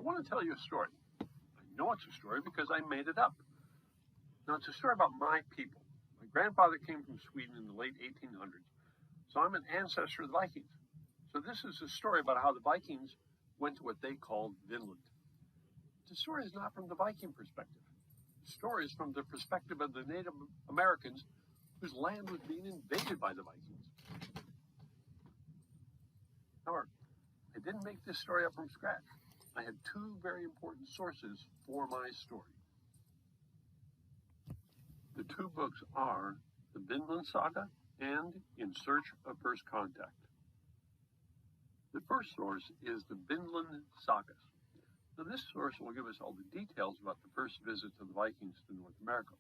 want to tell you a story. I know it's a story because I made it up. Now, it's a story about my people. My grandfather came from Sweden in the late 1800s, so I'm an ancestor of the Vikings. So this is a story about how the Vikings went to what they called Vinland. The story is not from the Viking perspective. The story is from the perspective of the Native Americans whose land was being invaded by the Vikings. However, I didn't make this story up from scratch. I had two very important sources for my story. The two books are the Vinland Saga and In Search of First Contact. The first source is the Vinland Sagas. Now, this source will give us all the details about the first visit of the Vikings to North America.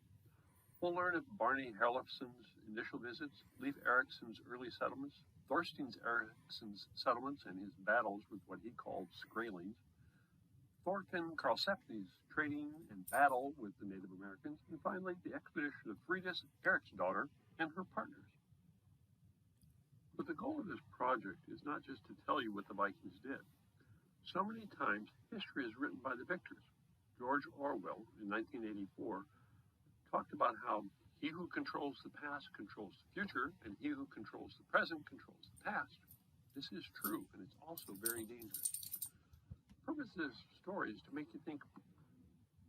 We'll learn of Barney Herlufsen's initial visits, Leif Erikson's early settlements, Thorstein Eriksson's settlements and his battles with what he called Skrælings, Thorfinn Karlsefni's trading and battle with the Native Americans, and finally the expedition of Frida's Eric's daughter and her partners. But the goal of this project is not just to tell you what the Vikings did. So many times, history is written by the victors. George Orwell, in 1984, talked about how he who controls the past controls the future, and he who controls the present controls the past. This is true, and it's also very dangerous. The purpose of this story is to make you think,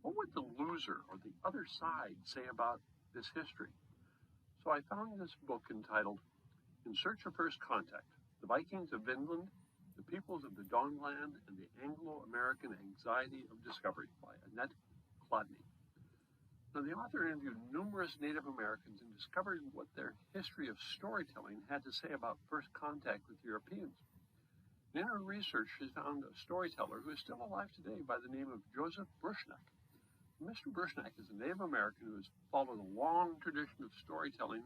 what would the loser or the other side say about this history? So I found this book entitled In Search of First Contact, The Vikings of Vinland, The Peoples of the Dawnland, and the Anglo-American Anxiety of Discovery by Annette Chladni. Now, the author interviewed numerous Native Americans and discovered what their history of storytelling had to say about first contact with Europeans. In her research, she found a storyteller who is still alive today by the name of Joseph Brushnak. Mr. Brushnak is a Native American who has followed a long tradition of storytelling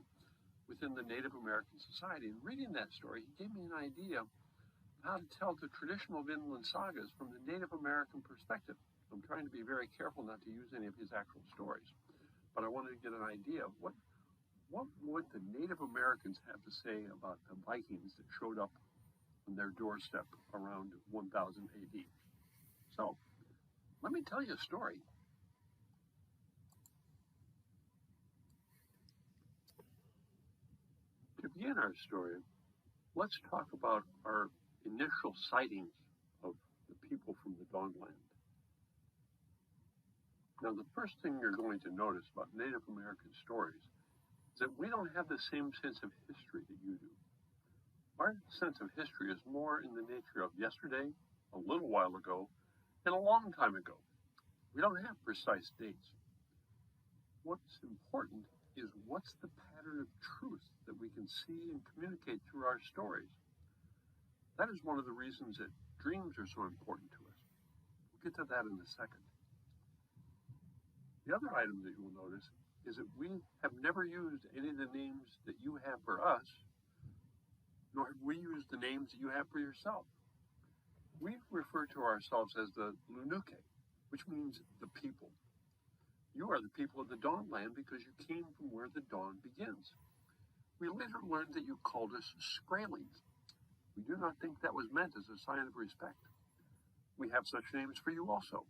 within the Native American society. And reading that story, he gave me an idea of how to tell the traditional Vinland Sagas from the Native American perspective. I'm trying to be very careful not to use any of his actual stories, but I wanted to get an idea of what would the Native Americans have to say about the Vikings that showed up on their doorstep around 1000 AD. So, let me tell you a story. To begin our story, let's talk about our initial sightings of the people from the Dawnland. Now, the first thing you're going to notice about Native American stories is that we don't have the same sense of history that you do. Our sense of history is more in the nature of yesterday, a little while ago, and a long time ago. We don't have precise dates. What's important is what's the pattern of truth that we can see and communicate through our stories. That is one of the reasons that dreams are so important to us. We'll get to that in a second. The other item that you will notice is that we have never used any of the names that you have for us, nor have we used the names that you have for yourself. We refer to ourselves as the Lnuk, which means the people. You are the people of the Dawnland because you came from where the dawn begins. We later learned that you called us Skrælings. We do not think that was meant as a sign of respect. We have such names for you also,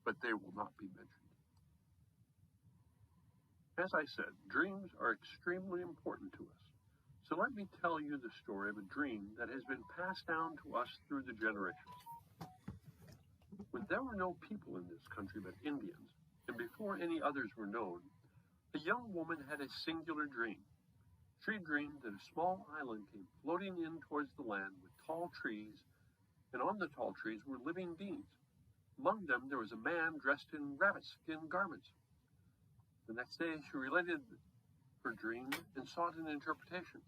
but they will not be mentioned. As I said, dreams are extremely important to us. So let me tell you the story of a dream that has been passed down to us through the generations. When there were no people in this country but Indians, and before any others were known, a young woman had a singular dream. She dreamed that a small island came floating in towards the land with tall trees, and on the tall trees were living beings. Among them there was a man dressed in rabbit skin garments. The next day she related her dream and sought an interpretation.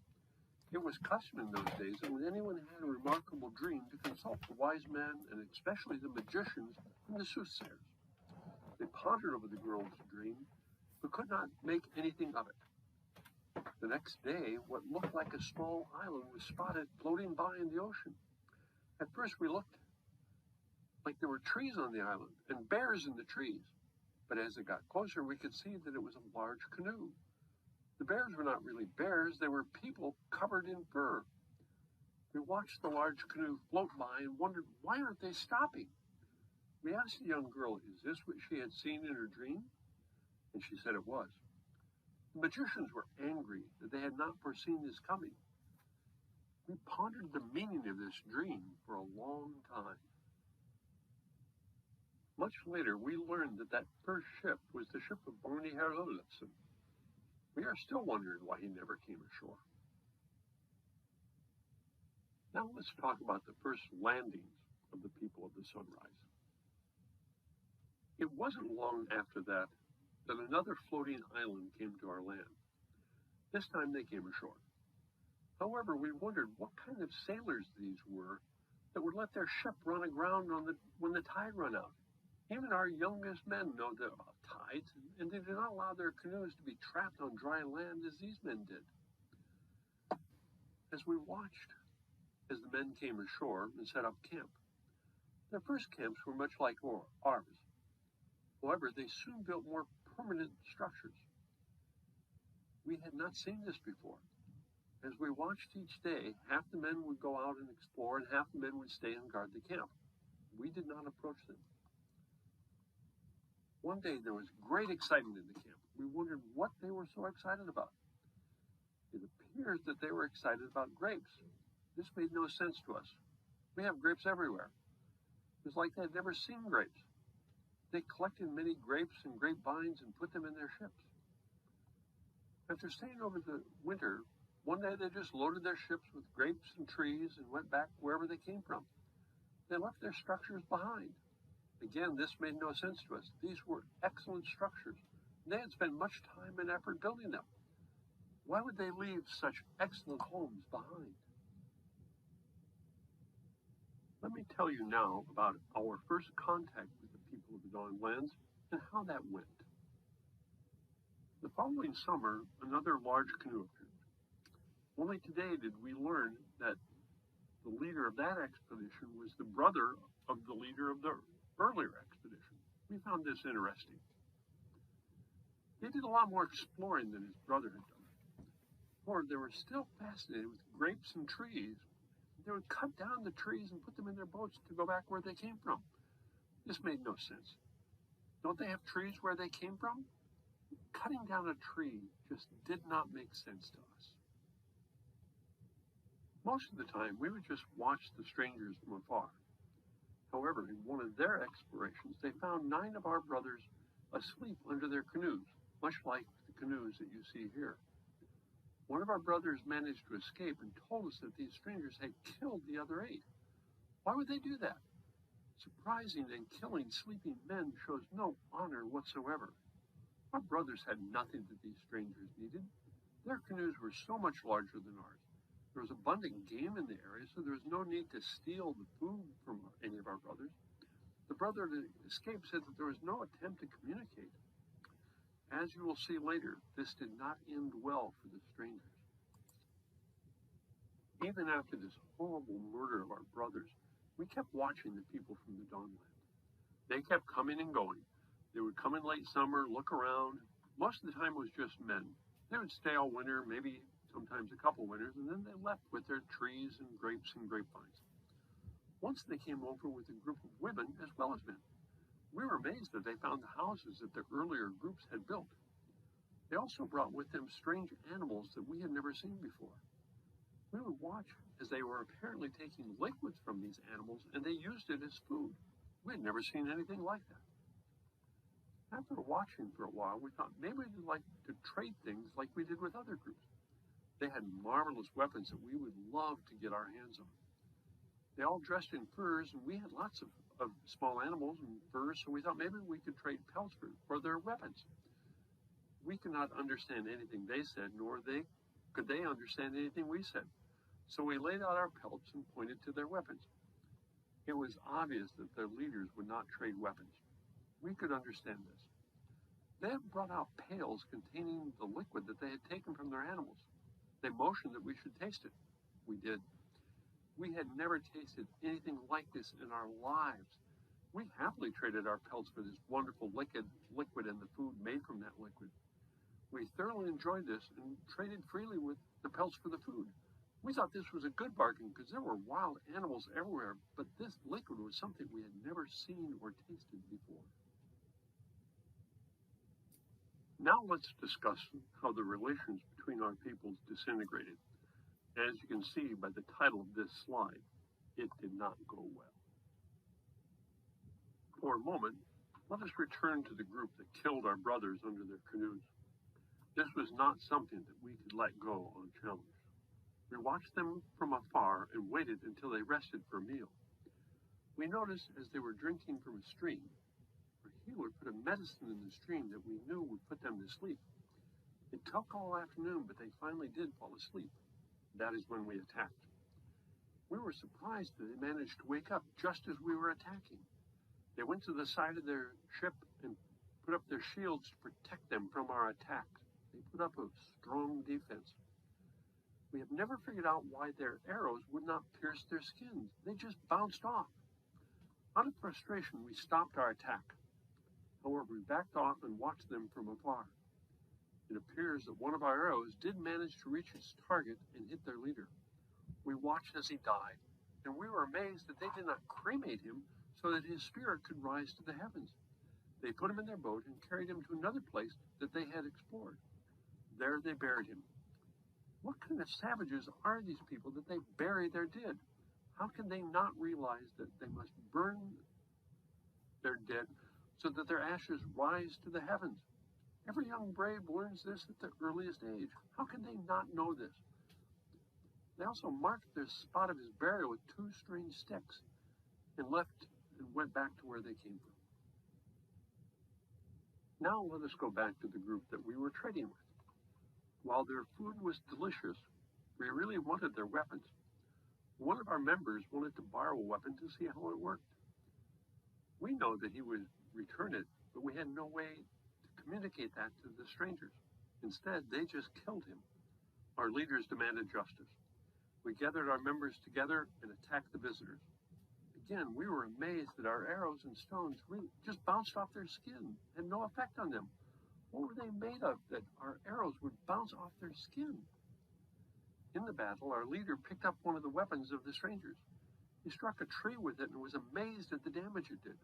It was custom in those days that when anyone had a remarkable dream to consult the wise men and especially the magicians and the soothsayers. They pondered over the girl's dream but could not make anything of it. The next day, what looked like a small island was spotted floating by in the ocean. At first we looked like there were trees on the island and bears in the trees. But as it got closer, we could see that it was a large canoe. The bears were not really bears, they were people covered in fur. We watched the large canoe float by and wondered, why aren't they stopping? We asked the young girl, is this what she had seen in her dream? And she said it was. The magicians were angry that they had not foreseen this coming. We pondered the meaning of this dream for a long time. Much later, we learned that that first ship was the ship of Borny Herlufsen. We are still wondering why he never came ashore. Now let's talk about the first landings of the people of the sunrise. It wasn't long after that another floating island came to our land. This time they came ashore. However, we wondered what kind of sailors these were that would let their ship run aground when the tide ran out. Even our youngest men know about tides, and they did not allow their canoes to be trapped on dry land as these men did. As we watched as the men came ashore and set up camp, their first camps were much like ours. However, they soon built more permanent structures. We had not seen this before. As we watched each day, half the men would go out and explore, and half the men would stay and guard the camp. We did not approach them. One day there was great excitement in the camp. We wondered what they were so excited about. It appears that they were excited about grapes. This made no sense to us. We have grapes everywhere. It was like they had never seen grapes. They collected many grapes and grapevines and put them in their ships. After staying over the winter, one day they just loaded their ships with grapes and trees and went back wherever they came from. They left their structures behind. Again, this made no sense to us. These were excellent structures. They had spent much time and effort building them. Why would they leave such excellent homes behind? Let me tell you now about our first contact with the people of the Dawn Lands and how that went. The following summer, another large canoe appeared. Only today did we learn that the leader of that expedition was the brother of the leader of the earlier expedition. We found this interesting. They did a lot more exploring than his brother had done. Or they were still fascinated with grapes and trees. They would cut down the trees and put them in their boats to go back where they came from. This made no sense. Don't they have trees where they came from? Cutting down a tree just did not make sense to us. Most of the time, we would just watch the strangers from afar. However, in one of their explorations, they found 9 of our brothers asleep under their canoes, much like the canoes that you see here. One of our brothers managed to escape and told us that these strangers had killed the other 8. Why would they do that? Surprising and killing sleeping men shows no honor whatsoever. Our brothers had nothing that these strangers needed. Their canoes were so much larger than ours. There was abundant game in the area, so there was no need to steal the food from any of our brothers. The brother that escaped said that there was no attempt to communicate. As you will see later, this did not end well for the strangers. Even after this horrible murder of our brothers, we kept watching the people from the Dawnland. They kept coming and going. They would come in late summer, look around. Most of the time it was just men. They would stay all winter, maybe sometimes a couple winters, and then they left with their trees and grapes and grapevines. Once they came over with a group of women as well as men. We were amazed that they found the houses that the earlier groups had built. They also brought with them strange animals that we had never seen before. We would watch as they were apparently taking liquids from these animals and they used it as food. We had never seen anything like that. After watching for a while, we thought maybe we'd like to trade things like we did with other groups. They had marvelous weapons that we would love to get our hands on. They all dressed in furs, and we had lots of small animals and furs, so we thought maybe we could trade pelts for their weapons. We could not understand anything they said, nor could they understand anything we said. So we laid out our pelts and pointed to their weapons. It was obvious that their leaders would not trade weapons. We could understand this. They had brought out pails containing the liquid that they had taken from their animals. They motioned that we should taste it. We did. We had never tasted anything like this in our lives. We happily traded our pelts for this wonderful liquid and the food made from that liquid. We thoroughly enjoyed this and traded freely with the pelts for the food. We thought this was a good bargain because there were wild animals everywhere, but this liquid was was something we had never seen or tasted before. Now let's discuss how the relations between our peoples disintegrated. As you can see by the title of this slide, it did not go well. For a moment, let us return to the group that killed our brothers under their canoes. This was not something that we could let go unchallenged. We watched them from afar and waited until they rested for a meal. We noticed as they were drinking from a stream, our healer put a medicine in the stream that we knew would put them to sleep. It took all afternoon, but they finally did fall asleep. That is when we attacked. We were surprised that they managed to wake up just as we were attacking. They went to the side of their ship and put up their shields to protect them from our attack. They put up a strong defense. We have never figured out why their arrows would not pierce their skins. They just bounced off. Out of frustration, we stopped our attack. However, we backed off and watched them from afar. It appears that one of our arrows did manage to reach its target and hit their leader. We watched as he died, and we were amazed that they did not cremate him so that his spirit could rise to the heavens. They put him in their boat and carried him to another place that they had explored. There they buried him. What kind of savages are these people that they bury their dead? How can they not realize that they must burn their dead so that their ashes rise to the heavens? Every young brave learns this at the earliest age. How can they not know this? They also marked the spot of his burial with 2 strange sticks and left and went back to where they came from. Now let us go back to the group that we were trading with. While their food was delicious, we really wanted their weapons. One of our members wanted to borrow a weapon to see how it worked. We know that he would return it, but we had no way to communicate that to the strangers. Instead, they just killed him. Our leaders demanded justice. We gathered our members together and attacked the visitors. Again, we were amazed that our arrows and stones really just bounced off their skin, had no effect on them. What were they made of that our arrows would bounce off their skin? In the battle, our leader picked up one of the weapons of the strangers. He struck a tree with it and was amazed at the damage it did.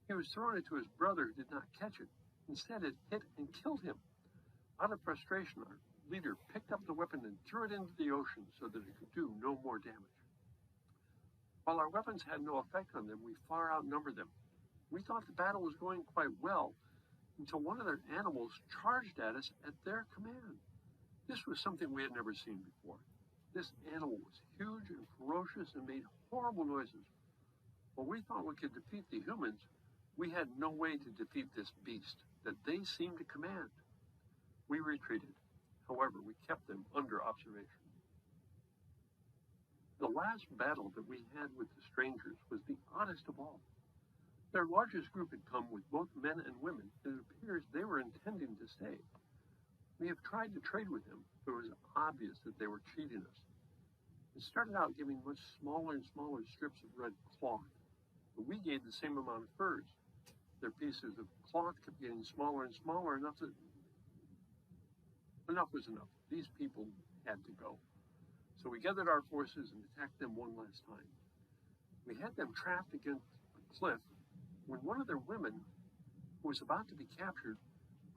He was throwing it to his brother, who did not catch it. Instead, it hit and killed him. Out of frustration, our leader picked up the weapon and threw it into the ocean so that it could do no more damage. While our weapons had no effect on them, we far outnumbered them. We thought the battle was going quite well until one of their animals charged at us at their command. This was something we had never seen before. This animal was huge and ferocious and made horrible noises. While we thought we could defeat the humans, we had no way to defeat this beast that they seemed to command. We retreated. However, we kept them under observation. The last battle that we had with the strangers was the oddest of all. Their largest group had come with both men and women, and it appears they were intending to stay. We have tried to trade with them, but it was obvious that they were cheating us. It started out giving much smaller and smaller strips of red cloth, but we gave the same amount of furs. Their pieces of cloth kept getting smaller and smaller, enough was enough. These people had to go. So we gathered our forces and attacked them one last time. We had them trapped against a cliff when one of their women, who was about to be captured,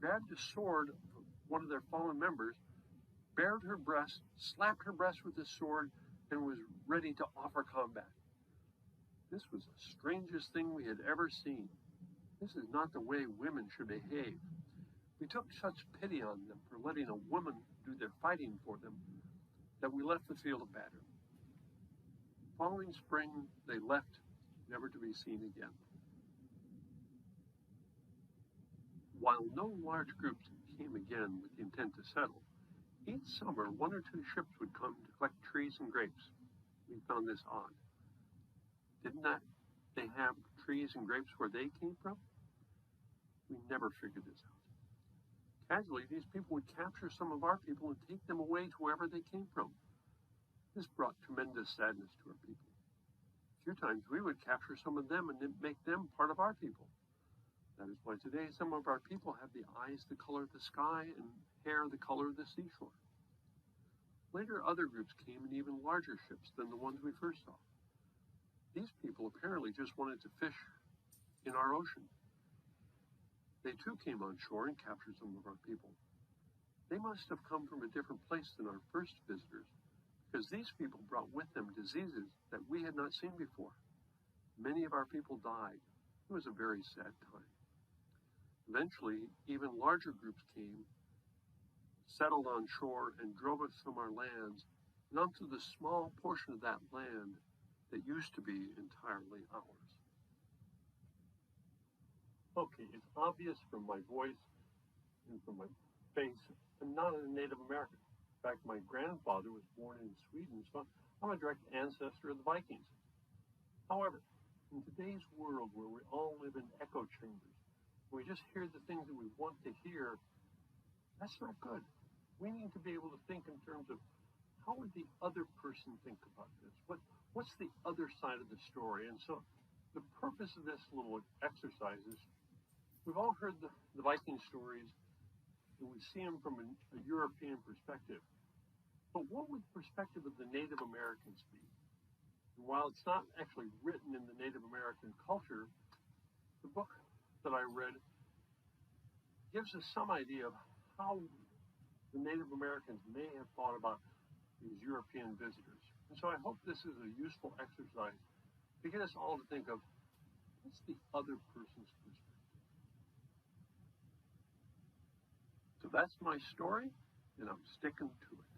grabbed a sword of one of their fallen members, bared her breast, slapped her breast with the sword, and was ready to offer combat. This was the strangest thing we had ever seen. This is not the way women should behave. We took such pity on them for letting a woman do their fighting for them that we left the field of battle. Following spring, they left, never to be seen again. While no large groups came again with the intent to settle, each summer 1 or 2 ships would come to collect trees and grapes. We found this odd. Didn't they have trees and grapes where they came from? We never figured this out. Casually, these people would capture some of our people and take them away to wherever they came from. This brought tremendous sadness to our people. A few times we would capture some of them and then make them part of our people. That is why today some of our people have the eyes the color of the sky and hair the color of the seashore. Later, other groups came in even larger ships than the ones we first saw. These people apparently just wanted to fish in our ocean. They too came on shore and captured some of our people. They must have come from a different place than our first visitors, because these people brought with them diseases that we had not seen before. Many of our people died. It was a very sad time. Eventually, even larger groups came, settled on shore, and drove us from our lands and onto the small portion of that land that used to be entirely ours. Okay, it's obvious from my voice and from my face, I'm not a Native American. In fact, my grandfather was born in Sweden, so I'm a direct ancestor of the Vikings. However, in today's world where we all live in echo chambers, we just hear the things that we want to hear, that's not good. We need to be able to think in terms of how would the other person think about this? What's the other side of the story? And so the purpose of this little exercise is we've all heard the Viking stories and we see them from a European perspective. But what would the perspective of the Native Americans be? And while it's not actually written in the Native American culture, the book that I read gives us some idea of how the Native Americans may have thought about these European visitors. And so I hope this is a useful exercise to get us all to think of what's the other person's perspective. So that's my story, and I'm sticking to it.